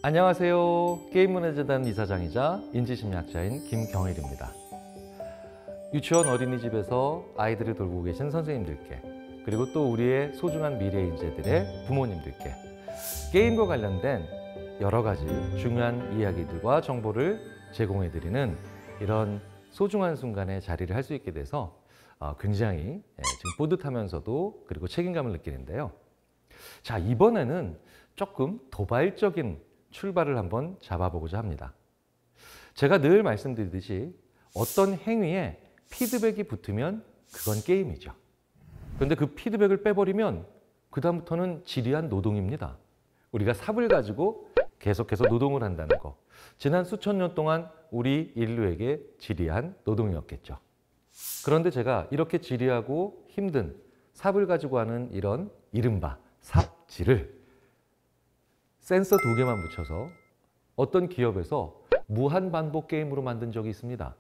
안녕하세요. 게임문화재단 이사장이자 인지심리학자인 김경일입니다. 유치원 어린이집에서 아이들을 돌보고 계신 선생님들께, 그리고 또 우리의 소중한 미래 인재들의 부모님들께 게임과 관련된 여러 가지 중요한 이야기들과 정보를 제공해드리는 이런 소중한 순간에 자리를 할 수 있게 돼서 굉장히 지금 뿌듯하면서도 그리고 책임감을 느끼는데요. 자, 이번에는 조금 도발적인 출발을 한번 잡아보고자 합니다. 제가 늘 말씀드리듯이 어떤 행위에 피드백이 붙으면 그건 게임이죠. 그런데 그 피드백을 빼버리면 그다음부터는 지리한 노동입니다. 우리가 삽을 가지고 계속해서 노동을 한다는 거. 지난 수천 년 동안 우리 인류에게 지리한 노동이었겠죠. 그런데 제가 이렇게 지리하고 힘든 삽을 가지고 하는 이런 이른바 삽질을 센서 2개만 붙여서 어떤 기업에서 무한반복 게임으로 만든 적이 있습니다.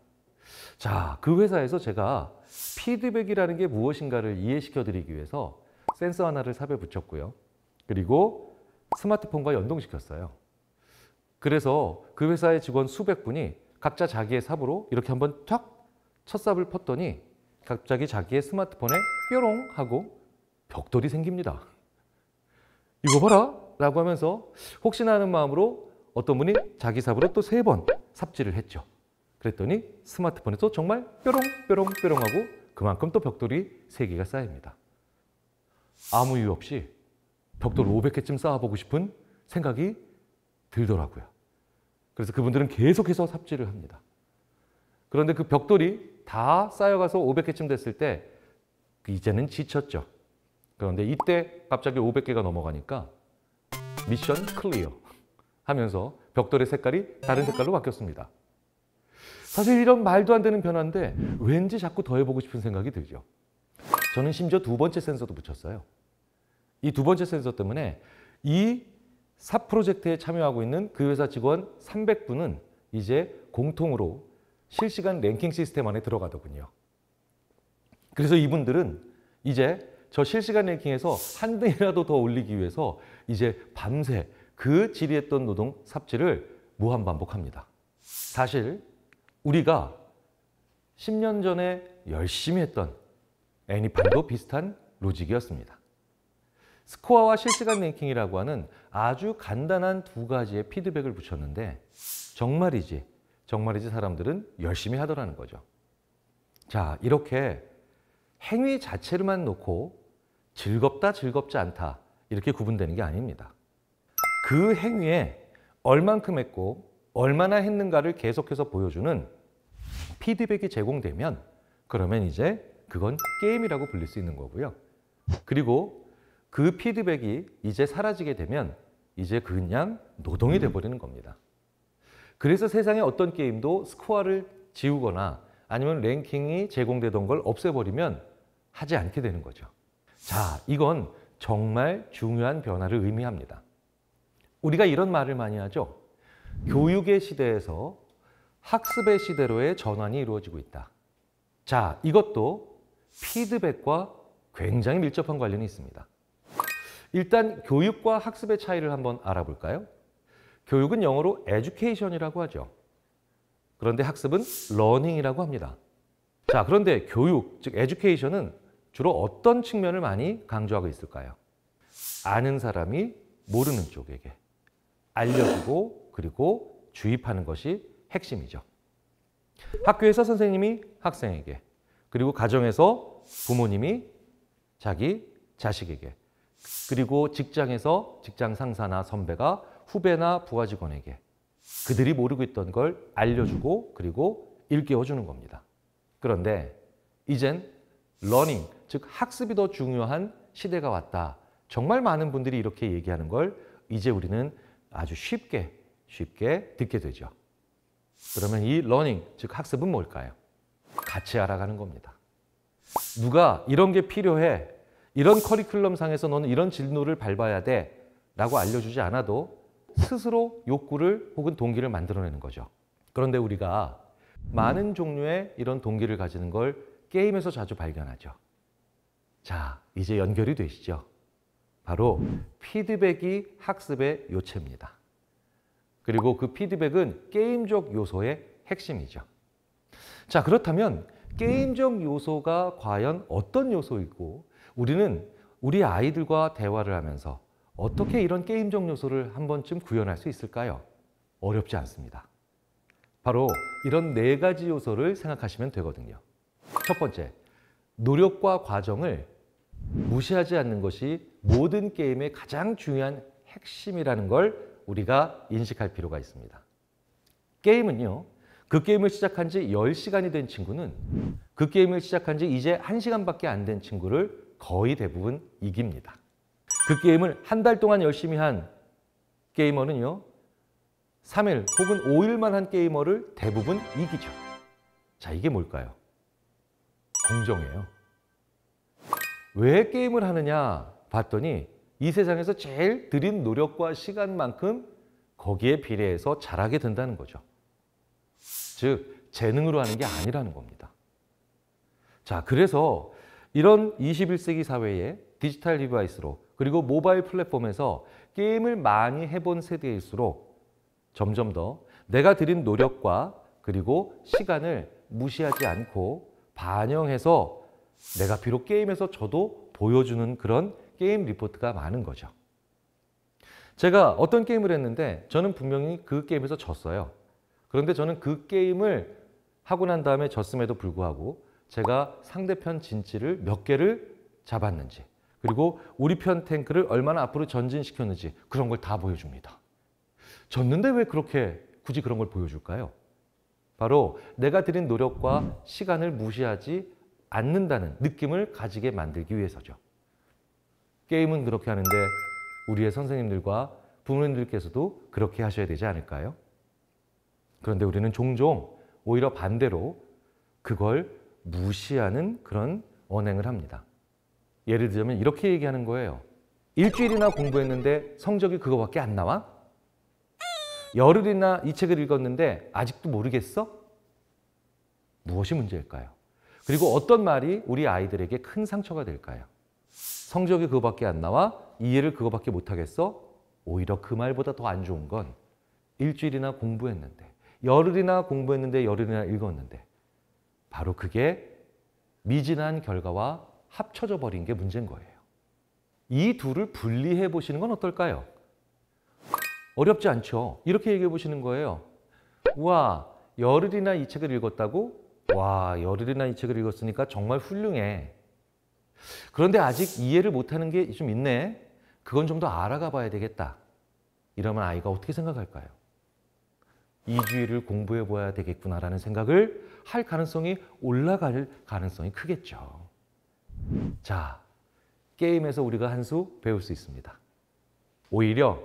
자, 그 회사에서 제가 피드백이라는 게 무엇인가를 이해시켜 드리기 위해서 센서 하나를 삽에 붙였고요. 그리고 스마트폰과 연동시켰어요. 그래서 그 회사의 직원 수백 분이 각자 자기의 삽으로 이렇게 한번 탁 첫 삽을 펐더니 갑자기 자기의 스마트폰에 뾰롱 하고 벽돌이 생깁니다. 이거 봐라! 라고 하면서 혹시나 하는 마음으로 어떤 분이 자기 삽으로 또 3번 삽질을 했죠. 그랬더니 스마트폰에서 정말 뾰롱 뾰롱 뾰롱 하고 그만큼 또 벽돌이 3개가 쌓입니다. 아무 이유 없이 벽돌 500개쯤 쌓아보고 싶은 생각이 들더라고요. 그래서 그분들은 계속해서 삽질을 합니다. 그런데 그 벽돌이 다 쌓여가서 500개쯤 됐을 때 이제는 지쳤죠. 그런데 이때 갑자기 500개가 넘어가니까 미션 클리어 하면서 벽돌의 색깔이 다른 색깔로 바뀌었습니다. 사실 이런 말도 안 되는 변화인데 왠지 자꾸 더 해보고 싶은 생각이 들죠. 저는 심지어 2번째 센서도 붙였어요. 이 2번째 센서 때문에 이 삽 프로젝트에 참여하고 있는 그 회사 직원 300분은 이제 공통으로 실시간 랭킹 시스템 안에 들어가더군요. 그래서 이분들은 이제 저 실시간 랭킹에서 한 등이라도 더 올리기 위해서 이제 밤새 그 지리했던 노동 삽질을 무한반복합니다. 사실 우리가 10년 전에 열심히 했던 애니판도 비슷한 로직이었습니다. 스코어와 실시간 랭킹이라고 하는 아주 간단한 2가지의 피드백을 붙였는데 정말이지 사람들은 열심히 하더라는 거죠. 자, 이렇게 행위 자체를만 놓고 즐겁다, 즐겁지 않다 이렇게 구분되는 게 아닙니다. 그 행위에 얼만큼 했고 얼마나 했는가를 계속해서 보여주는 피드백이 제공되면 그러면 이제 그건 게임이라고 불릴 수 있는 거고요. 그리고 그 피드백이 이제 사라지게 되면 이제 그냥 노동이 돼버리는 겁니다. 그래서 세상에 어떤 게임도 스코어를 지우거나 아니면 랭킹이 제공되던 걸 없애버리면 하지 않게 되는 거죠. 자, 이건 정말 중요한 변화를 의미합니다. 우리가 이런 말을 많이 하죠. 교육의 시대에서 학습의 시대로의 전환이 이루어지고 있다. 자, 이것도 피드백과 굉장히 밀접한 관련이 있습니다. 일단 교육과 학습의 차이를 한번 알아볼까요? 교육은 영어로 education이라고 하죠. 그런데 학습은 learning이라고 합니다. 자, 그런데 교육, 즉 education은 주로 어떤 측면을 많이 강조하고 있을까요? 아는 사람이 모르는 쪽에게 알려주고 그리고 주입하는 것이 핵심이죠. 학교에서 선생님이 학생에게, 그리고 가정에서 부모님이 자기 자식에게, 그리고 직장에서 직장 상사나 선배가 후배나 부하 직원에게 그들이 모르고 있던 걸 알려주고 그리고 일깨워주는 겁니다. 그런데 이젠 러닝, 즉 학습이 더 중요한 시대가 왔다. 정말 많은 분들이 이렇게 얘기하는 걸 이제 우리는 아주 쉽게 듣게 되죠. 그러면 이 러닝, 즉 학습은 뭘까요? 같이 알아가는 겁니다. 누가 이런 게 필요해, 이런 커리큘럼 상에서 너는 이런 진로를 밟아야 돼 라고 알려주지 않아도 스스로 욕구를 혹은 동기를 만들어내는 거죠. 그런데 우리가 많은 종류의 이런 동기를 가지는 걸 게임에서 자주 발견하죠. 자, 이제 연결이 되시죠? 바로 피드백이 학습의 요체입니다. 그리고 그 피드백은 게임적 요소의 핵심이죠. 자, 그렇다면 게임적 요소가 과연 어떤 요소이고 우리는 우리 아이들과 대화를 하면서 어떻게 이런 게임적 요소를 한 번쯤 구현할 수 있을까요? 어렵지 않습니다. 바로 이런 4가지 요소를 생각하시면 되거든요. 첫 번째, 노력과 과정을 무시하지 않는 것이 모든 게임의 가장 중요한 핵심이라는 걸 우리가 인식할 필요가 있습니다. 게임은요, 그 게임을 시작한 지 10시간이 된 친구는 그 게임을 시작한 지 이제 1시간밖에 안 된 친구를 거의 대부분 이깁니다. 그 게임을 한 달 동안 열심히 한 게이머는요, 3일 혹은 5일만 한 게이머를 대부분 이기죠. 자, 이게 뭘까요? 공정해요. 왜 게임을 하느냐 봤더니 이 세상에서 제일 들인 노력과 시간만큼 거기에 비례해서 잘하게 된다는 거죠. 즉, 재능으로 하는 게 아니라는 겁니다. 자, 그래서 이런 21세기 사회에 디지털 디바이스로 그리고 모바일 플랫폼에서 게임을 많이 해본 세대일수록 점점 더 내가 들인 노력과 그리고 시간을 무시하지 않고 반영해서 내가 비록 게임에서 져도 보여주는 그런 게임 리포트가 많은 거죠. 제가 어떤 게임을 했는데 저는 분명히 그 게임에서 졌어요. 그런데 저는 그 게임을 하고 난 다음에 졌음에도 불구하고 제가 상대편 진지를 몇 개를 잡았는지 그리고 우리 편 탱크를 얼마나 앞으로 전진시켰는지 그런 걸 다 보여줍니다. 졌는데 왜 그렇게 굳이 그런 걸 보여줄까요? 바로 내가 들인 노력과 시간을 무시하지 않는다는 느낌을 가지게 만들기 위해서죠. 게임은 그렇게 하는데 우리의 선생님들과 부모님들께서도 그렇게 하셔야 되지 않을까요? 그런데 우리는 종종 오히려 반대로 그걸 무시하는 그런 언행을 합니다. 예를 들자면 이렇게 얘기하는 거예요. 일주일이나 공부했는데 성적이 그거밖에 안 나와? 열흘이나 이 책을 읽었는데 아직도 모르겠어? 무엇이 문제일까요? 그리고 어떤 말이 우리 아이들에게 큰 상처가 될까요? 성적이 그거밖에 안 나와? 이해를 그거밖에 못하겠어? 오히려 그 말보다 더 안 좋은 건 일주일이나 공부했는데 열흘이나 공부했는데 열흘이나 읽었는데 바로 그게 미진한 결과와 합쳐져 버린 게 문제인 거예요. 이 둘을 분리해 보시는 건 어떨까요? 어렵지 않죠? 이렇게 얘기해 보시는 거예요. 와, 열흘이나 이 책을 읽었다고? 와, 열흘이나 이 책을 읽었으니까 정말 훌륭해. 그런데 아직 이해를 못하는 게 좀 있네. 그건 좀 더 알아가 봐야 되겠다. 이러면 아이가 어떻게 생각할까요? 2주일을 공부해 봐야 되겠구나라는 생각을 할 가능성이 올라갈 가능성이 크겠죠. 자, 게임에서 우리가 한 수 배울 수 있습니다. 오히려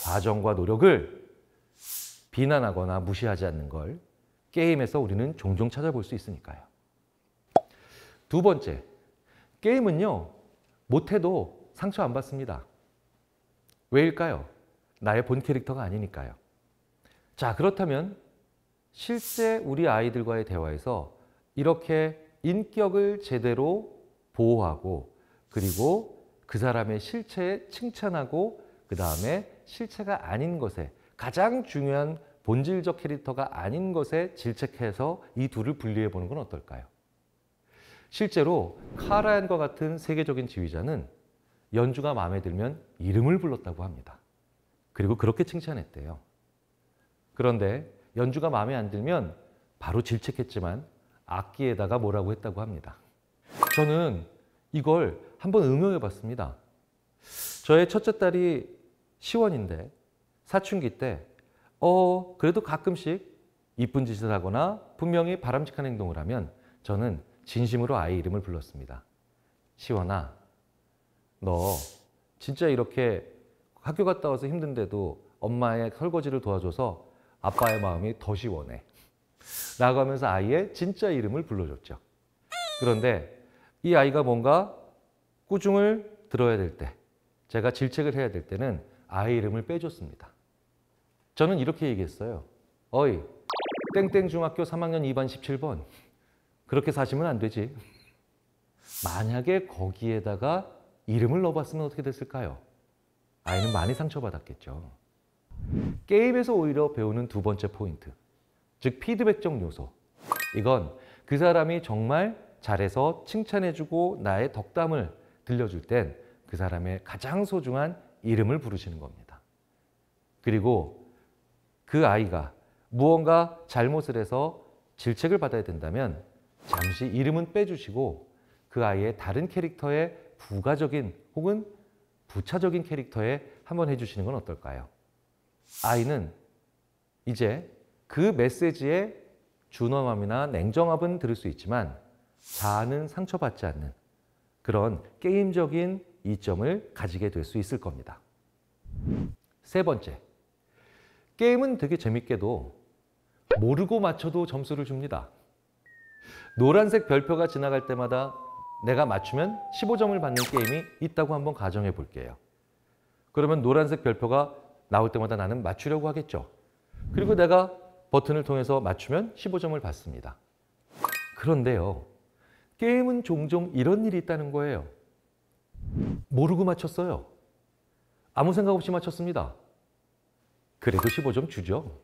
과정과 노력을 비난하거나 무시하지 않는 걸 게임에서 우리는 종종 찾아볼 수 있으니까요. 두 번째, 게임은요, 못해도 상처 안 받습니다. 왜일까요? 나의 본 캐릭터가 아니니까요. 자, 그렇다면 실제 우리 아이들과의 대화에서 이렇게 인격을 제대로 보호하고 그리고 그 사람의 실체에 칭찬하고 그 다음에 실체가 아닌 것에 가장 중요한 본질적 캐릭터가 아닌 것에 질책해서 이 둘을 분리해 보는 건 어떨까요? 실제로 카라얀과 같은 세계적인 지휘자는 연주가 마음에 들면 이름을 불렀다고 합니다. 그리고 그렇게 칭찬했대요. 그런데 연주가 마음에 안 들면 바로 질책했지만 악기에다가 뭐라고 했다고 합니다. 저는 이걸 한번 응용해 봤습니다. 저의 첫째 딸이 시원인데 사춘기 때 그래도 가끔씩 이쁜 짓을 하거나 분명히 바람직한 행동을 하면 저는 진심으로 아이 이름을 불렀습니다. 시원아, 너 진짜 이렇게 학교 갔다 와서 힘든데도 엄마의 설거지를 도와줘서 아빠의 마음이 더 시원해. 라고 하면서 아이의 진짜 이름을 불러줬죠. 그런데 이 아이가 뭔가 꾸중을 들어야 될 때, 제가 질책을 해야 될 때는 아이 이름을 빼줬습니다. 저는 이렇게 얘기했어요. 어이, 땡땡 중학교 3학년 2반 17번. 그렇게 사시면 안 되지. 만약에 거기에다가 이름을 넣어봤으면 어떻게 됐을까요? 아이는 많이 상처받았겠죠. 게임에서 오히려 배우는 두 번째 포인트, 즉 피드백적 요소. 이건 그 사람이 정말 잘해서 칭찬해주고 나의 덕담을 들려줄 땐 그 사람의 가장 소중한 이름을 부르시는 겁니다. 그리고 그 아이가 무언가 잘못을 해서 질책을 받아야 된다면 잠시 이름은 빼주시고 그 아이의 다른 캐릭터의 부가적인 혹은 부차적인 캐릭터에 한번 해주시는 건 어떨까요? 아이는 이제 그 메시지의 준엄함이나 냉정함은 들을 수 있지만 자아는 상처받지 않는 그런 게임적인 이점을 가지게 될 수 있을 겁니다. 세 번째, 게임은 되게 재밌게도 모르고 맞춰도 점수를 줍니다. 노란색 별표가 지나갈 때마다 내가 맞추면 15점을 받는 게임이 있다고 한번 가정해 볼게요. 그러면 노란색 별표가 나올 때마다 나는 맞추려고 하겠죠. 그리고 내가 버튼을 통해서 맞추면 15점을 받습니다. 그런데요, 게임은 종종 이런 일이 있다는 거예요. 모르고 맞췄어요. 아무 생각 없이 맞췄습니다. 그래도 15점 주죠.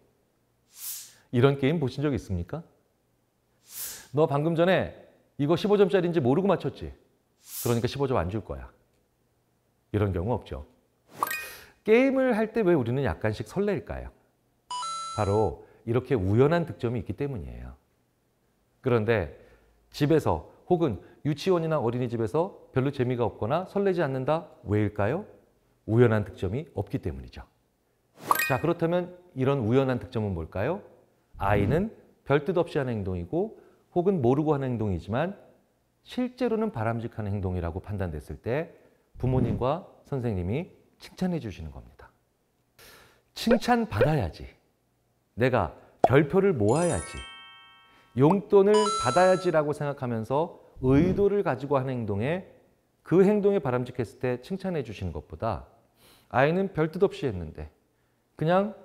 이런 게임 보신 적 있습니까? 너 방금 전에 이거 15점짜리인지 모르고 맞췄지? 그러니까 15점 안 줄 거야. 이런 경우 없죠. 게임을 할 때 왜 우리는 약간씩 설레일까요? 바로 이렇게 우연한 득점이 있기 때문이에요. 그런데 집에서 혹은 유치원이나 어린이집에서 별로 재미가 없거나 설레지 않는다? 왜일까요? 우연한 득점이 없기 때문이죠. 자, 그렇다면 이런 우연한 득점은 뭘까요? 아이는 별뜻 없이 하는 행동이고 혹은 모르고 하는 행동이지만 실제로는 바람직한 행동이라고 판단됐을 때 부모님과 선생님이 칭찬해 주시는 겁니다. 칭찬받아야지. 내가 별표를 모아야지. 용돈을 받아야지라고 생각하면서 의도를 가지고 하는 행동에 그 행동이 바람직했을 때 칭찬해 주시는 것보다 아이는 별뜻 없이 했는데 그냥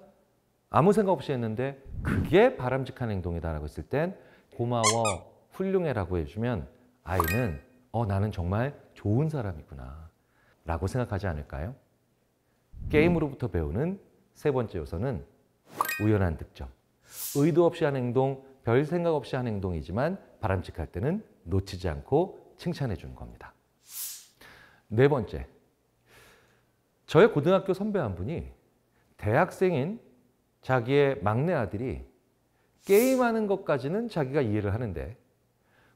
아무 생각 없이 했는데 그게 바람직한 행동이다라고 했을 땐 고마워, 훌륭해라고 해주면 아이는 나는 정말 좋은 사람이구나 라고 생각하지 않을까요? 게임으로부터 배우는 세 번째 요소는 우연한 득점. 의도 없이 하는 행동, 별 생각 없이 하는 행동이지만 바람직할 때는 놓치지 않고 칭찬해 주는 겁니다. 네 번째, 저의 고등학교 선배 한 분이 대학생인 자기의 막내 아들이 게임하는 것까지는 자기가 이해를 하는데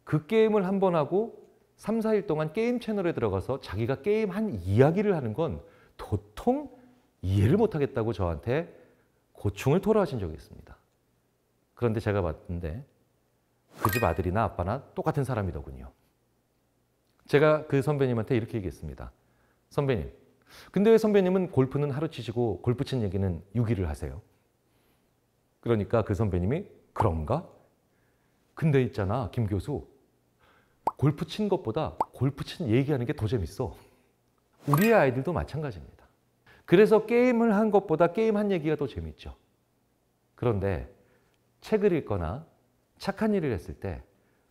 그 게임을 한 번 하고 3, 4일 동안 게임 채널에 들어가서 자기가 게임한 이야기를 하는 건 도통 이해를 못하겠다고 저한테 고충을 토로하신 적이 있습니다. 그런데 제가 봤는데 그 집 아들이나 아빠나 똑같은 사람이더군요. 제가 그 선배님한테 이렇게 얘기했습니다. 선배님, 근데 왜 선배님은 골프는 하루 치시고 골프 친 얘기는 6일을 하세요? 그러니까 그 선배님이 그런가? 근데 있잖아, 김 교수. 골프 친 것보다 골프 친 얘기하는 게 더 재밌어. 우리의 아이들도 마찬가지입니다. 그래서 게임을 한 것보다 게임한 얘기가 더 재밌죠. 그런데 책을 읽거나 착한 일을 했을 때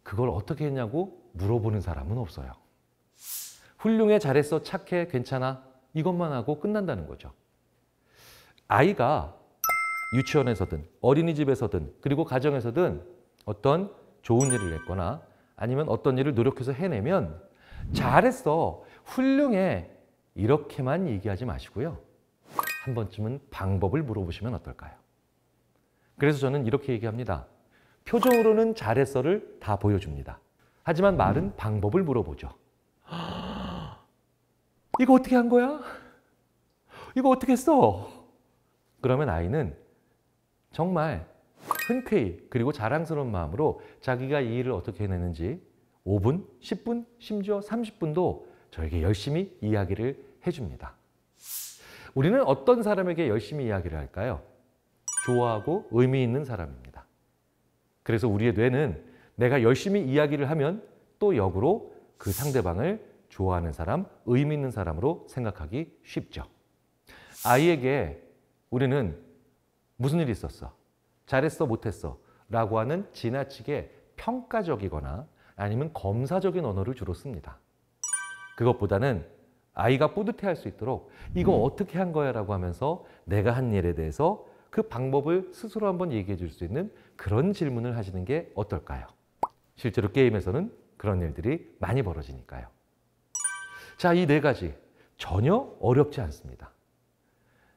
그걸 어떻게 했냐고 물어보는 사람은 없어요. 훌륭해, 잘했어, 착해, 괜찮아 이것만 하고 끝난다는 거죠. 아이가 유치원에서든 어린이집에서든 그리고 가정에서든 어떤 좋은 일을 했거나 아니면 어떤 일을 노력해서 해내면 잘했어, 훌륭해 이렇게만 얘기하지 마시고요. 한 번쯤은 방법을 물어보시면 어떨까요? 그래서 저는 이렇게 얘기합니다. 표정으로는 잘했어를 다 보여줍니다. 하지만 말은 방법을 물어보죠. 이거 어떻게 한 거야? 이거 어떻게 했어? 그러면 아이는 정말 흔쾌히 그리고 자랑스러운 마음으로 자기가 이 일을 어떻게 해내는지 5분, 10분, 심지어 30분도 저에게 열심히 이야기를 해줍니다. 우리는 어떤 사람에게 열심히 이야기를 할까요? 좋아하고 의미 있는 사람입니다. 그래서 우리의 뇌는 내가 열심히 이야기를 하면 또 역으로 그 상대방을 좋아하는 사람, 의미 있는 사람으로 생각하기 쉽죠. 아이에게 우리는 무슨 일이 있었어? 잘했어? 못했어? 라고 하는 지나치게 평가적이거나 아니면 검사적인 언어를 주로 씁니다. 그것보다는 아이가 뿌듯해할 수 있도록 이거 어떻게 한 거야? 라고 하면서 내가 한 일에 대해서 그 방법을 스스로 한번 얘기해 줄 수 있는 그런 질문을 하시는 게 어떨까요? 실제로 게임에서는 그런 일들이 많이 벌어지니까요. 자, 이 네 가지 전혀 어렵지 않습니다.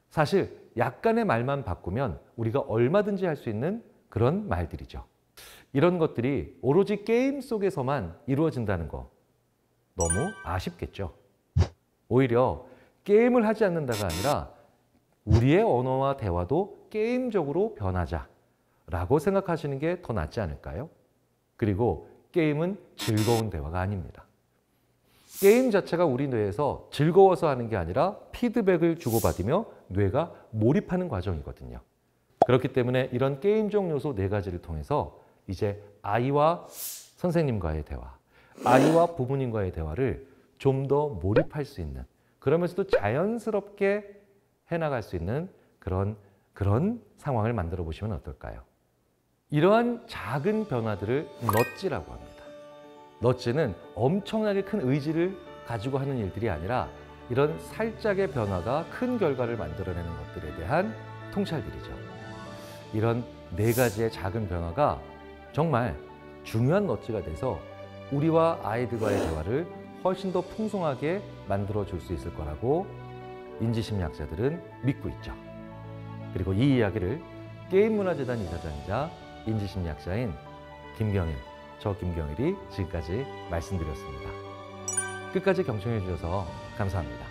사실 약간의 말만 바꾸면 우리가 얼마든지 할 수 있는 그런 말들이죠. 이런 것들이 오로지 게임 속에서만 이루어진다는 거 너무 아쉽겠죠. 오히려 게임을 하지 않는다가 아니라 우리의 언어와 대화도 게임적으로 변하자라고 생각하시는 게 더 낫지 않을까요? 그리고 게임은 즐거운 대화가 아닙니다. 게임 자체가 우리 뇌에서 즐거워서 하는 게 아니라 피드백을 주고받으며 뇌가 몰입하는 과정이거든요. 그렇기 때문에 이런 게임적 요소 네 가지를 통해서 이제 아이와 선생님과의 대화, 아이와 부모님과의 대화를 좀 더 몰입할 수 있는, 그러면서도 자연스럽게 해나갈 수 있는 그런 상황을 만들어 보시면 어떨까요? 이러한 작은 변화들을 넛지라고 합니다. 넛지는 엄청나게 큰 의지를 가지고 하는 일들이 아니라 이런 살짝의 변화가 큰 결과를 만들어내는 것들에 대한 통찰들이죠. 이런 네 가지의 작은 변화가 정말 중요한 넛지가 돼서 우리와 아이들과의 대화를 훨씬 더 풍성하게 만들어 줄 수 있을 거라고 인지심리학자들은 믿고 있죠. 그리고 이 이야기를 게임문화재단 이사장이자 인지심리학자인 저 김경일이 지금까지 말씀드렸습니다. 끝까지 경청해 주셔서 감사합니다.